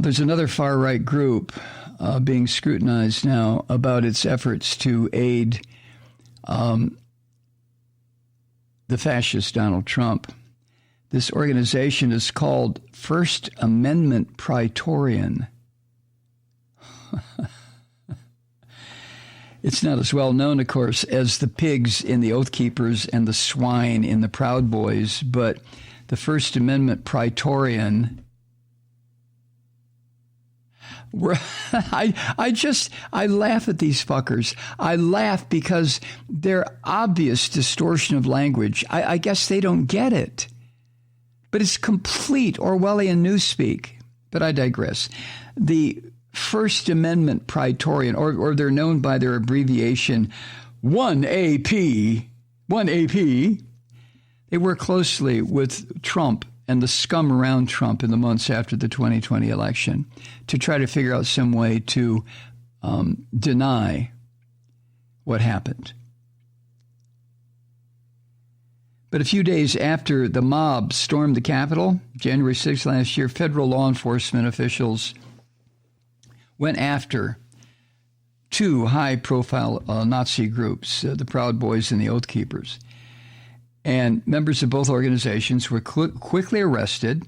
There's another far-right group being scrutinized now about its efforts to aid the fascist Donald Trump. This organization is called First Amendment Praetorian. It's not as well known, of course, as the pigs in the Oath Keepers and the swine in the Proud Boys, but the First Amendment Praetorian. I laugh at these fuckers. I laugh because their obvious distortion of language, I guess they don't get it. But it's complete Orwellian newspeak. But I digress. The First Amendment Praetorian, or they're known by their abbreviation 1AP, 1AP, they work closely with Trump and the scum around Trump in the months after the 2020 election to try to figure out some way to deny what happened. But a few days after the mob stormed the Capitol, January 6th last year, federal law enforcement officials went after two high-profile Nazi groups, the Proud Boys and the Oath Keepers. And members of both organizations were quickly arrested,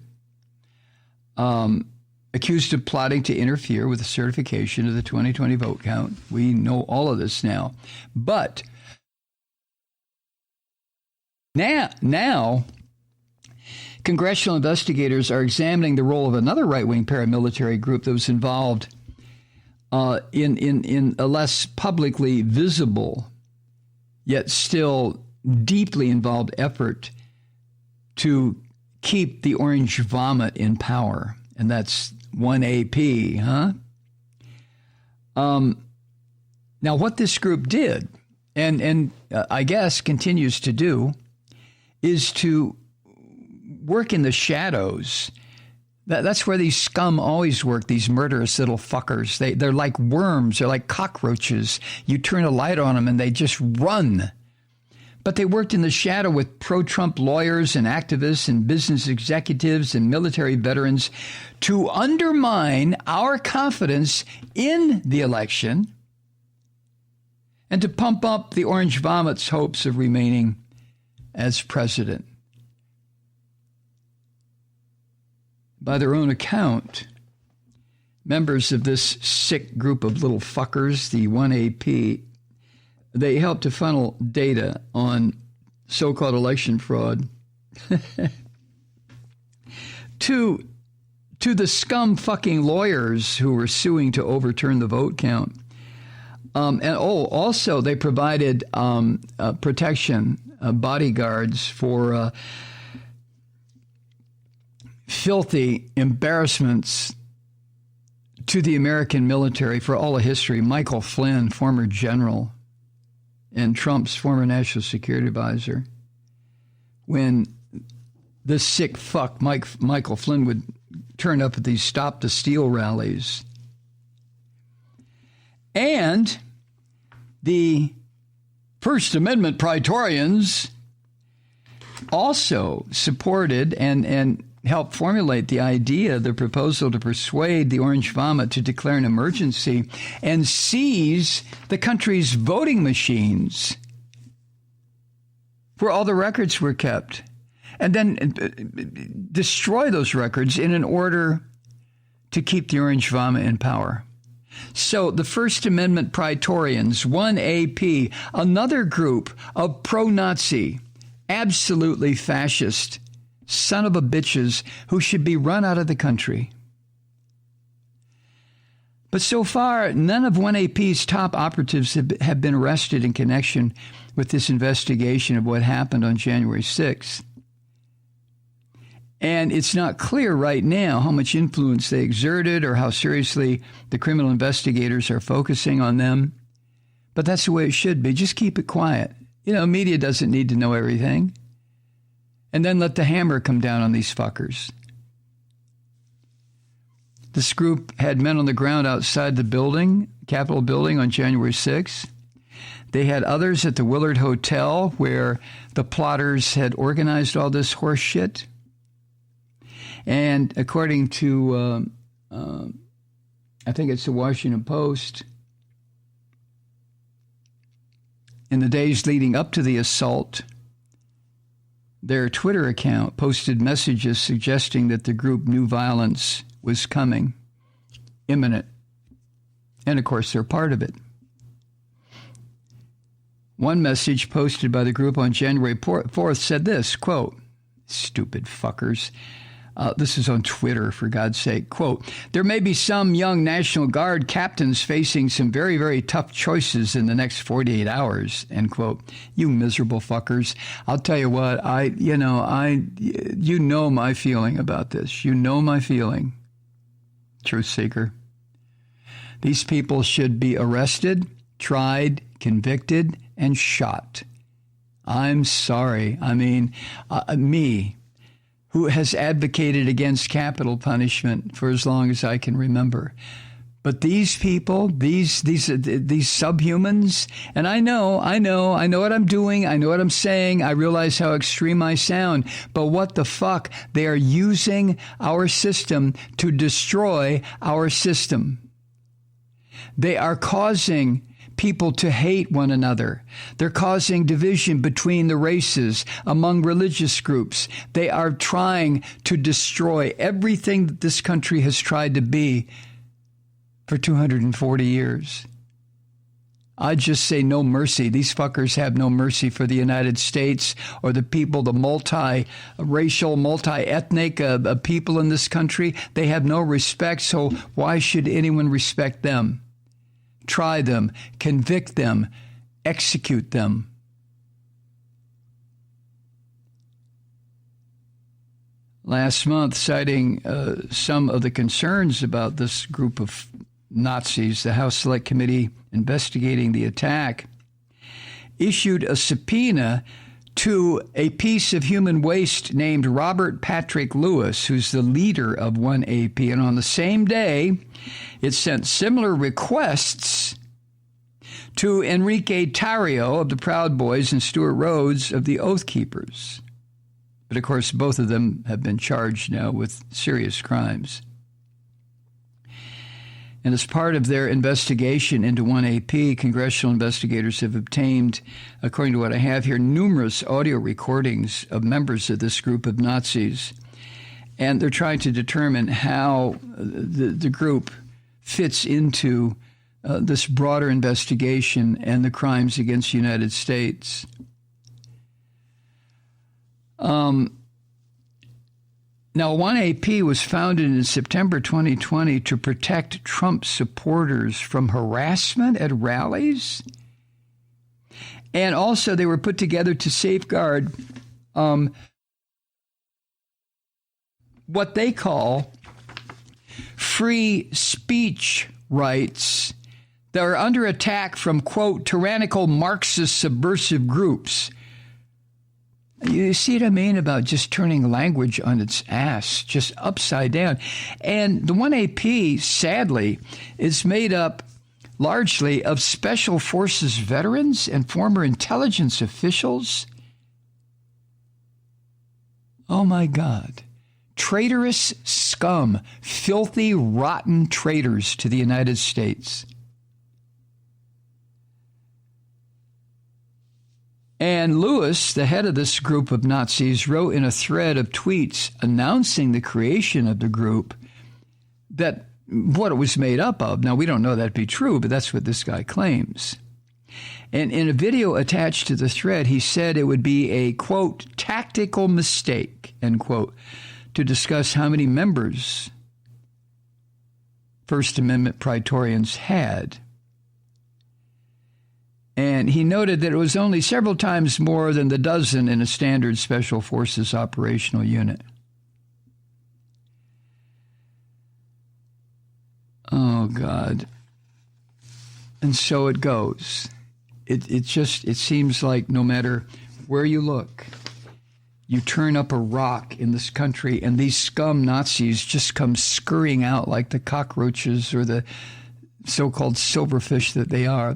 accused of plotting to interfere with the certification of the 2020 vote count. We know all of this now. But now congressional investigators are examining the role of another right-wing paramilitary group that was involved in a less publicly visible, yet still deeply involved effort to keep the orange vomit in power. And that's 1AP, huh? Now, what this group did, and I guess continues to do, is to work in the shadows. That's where these scum always work, these murderous little fuckers. They're like worms. They're like cockroaches. You turn a light on them and they just run. But they worked in the shadow with pro-Trump lawyers and activists and business executives and military veterans to undermine our confidence in the election and to pump up the orange vomit's hopes of remaining as president. By their own account, members of this sick group of little fuckers, the 1AP, they helped to funnel data on so-called election fraud to the scum fucking lawyers who were suing to overturn the vote count. Also they provided protection, bodyguards for filthy embarrassments to the American military for all of history. Michael Flynn, former general, and Trump's former national security advisor, when this sick fuck, Michael Flynn, would turn up at these Stop the Steal rallies. And the First Amendment Praetorians also supported and helped formulate the idea, the proposal to persuade the orange vomit to declare an emergency and seize the country's voting machines where all the records were kept, and then destroy those records in an order to keep the orange vomit in power. So the First Amendment Praetorians, 1AP, another group of pro-Nazi, absolutely fascist son of a bitches who should be run out of the country. But so far, none of 1AP's top operatives have been arrested in connection with this investigation of what happened on January 6th. And it's not clear right now how much influence they exerted or how seriously the criminal investigators are focusing on them. But that's the way it should be. Just keep it quiet. You know, media doesn't need to know everything. And then let the hammer come down on these fuckers. This group had men on the ground outside the building, Capitol building, on January 6th. They had others at the Willard Hotel where the plotters had organized all this horse shit. And according to I think it's the Washington Post. In the days leading up to the assault, their Twitter account posted messages suggesting that the group knew violence was coming, imminent. And of course, they're part of it. One message posted by the group on January 4th said this, quote, "Stupid fuckers." This is on Twitter, for God's sake. Quote, "There may be some young National Guard captains facing some very, very tough choices in the next 48 hours, end quote. You miserable fuckers. I'll tell you what, you know my feeling about this. You know my feeling, truth seeker. These people should be arrested, tried, convicted, and shot. I'm sorry. I mean, me, who has advocated against capital punishment for as long as I can remember. But these people, these subhumans, and I know what I'm doing. I know what I'm saying. I realize how extreme I sound. But what the fuck? They are using our system to destroy our system. They are causing people to hate one another. They're causing division between the races, among religious groups. They are trying to destroy everything that this country has tried to be for 240 years. I just say no mercy. These fuckers have no mercy for the United States or the people, the multi-racial, multi-ethnic people in this country. They have no respect, so why should anyone respect them? Try them, convict them, execute them. Last month, citing some of the concerns about this group of Nazis, the House Select Committee investigating the attack issued a subpoena to a piece of human waste named Robert Patrick Lewis, who's the leader of 1AP. And on the same day, it sent similar requests to Enrique Tarrio of the Proud Boys and Stuart Rhodes of the Oath Keepers. But of course, both of them have been charged now with serious crimes. And as part of their investigation into 1AP, congressional investigators have obtained, according to what I have here, numerous audio recordings of members of this group of Nazis. And they're trying to determine how the group fits into this broader investigation and the crimes against the United States. Now, 1AP was founded in September 2020 to protect Trump supporters from harassment at rallies. And also, they were put together to safeguard what they call free speech rights that are under attack from, quote, tyrannical Marxist subversive groups. You see what I mean about just turning language on its ass, just upside down. And the 1AP, sadly, is made up largely of Special Forces veterans and former intelligence officials. Oh, my God. Traitorous scum, filthy, rotten traitors to the United States. And Lewis, the head of this group of Nazis, wrote in a thread of tweets announcing the creation of the group that what it was made up of. Now, we don't know that to be true, but that's what this guy claims. And in a video attached to the thread, he said it would be a, quote, tactical mistake, end quote, to discuss how many members First Amendment Praetorians had. And he noted that it was only several times more than the dozen in a standard Special Forces operational unit. Oh, God. And so it goes. It seems like no matter where you look, you turn up a rock in this country and these scum Nazis just come scurrying out like the cockroaches or the so-called silverfish that they are.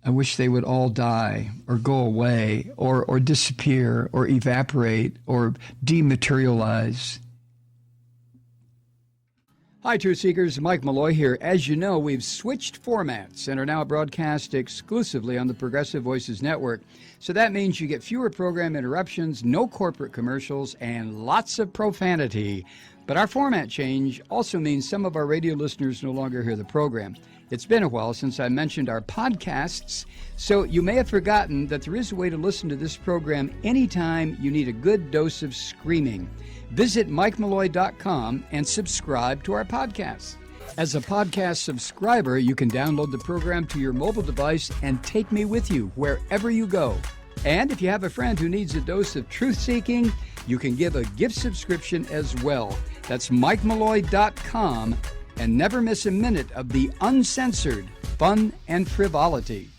I wish they would all die or go away or disappear or evaporate or dematerialize. Hi, Truth Seekers. Mike Malloy here. As you know, we've switched formats and are now broadcast exclusively on the Progressive Voices Network. So that means you get fewer program interruptions, no corporate commercials, and lots of profanity. But our format change also means some of our radio listeners no longer hear the program. It's been a while since I mentioned our podcasts, so you may have forgotten that there is a way to listen to this program anytime you need a good dose of screaming. Visit MikeMalloy.com and subscribe to our podcasts. As a podcast subscriber, you can download the program to your mobile device and take me with you wherever you go. And if you have a friend who needs a dose of truth-seeking, you can give a gift subscription as well. That's MikeMalloy.com, and never miss a minute of the uncensored fun and frivolity.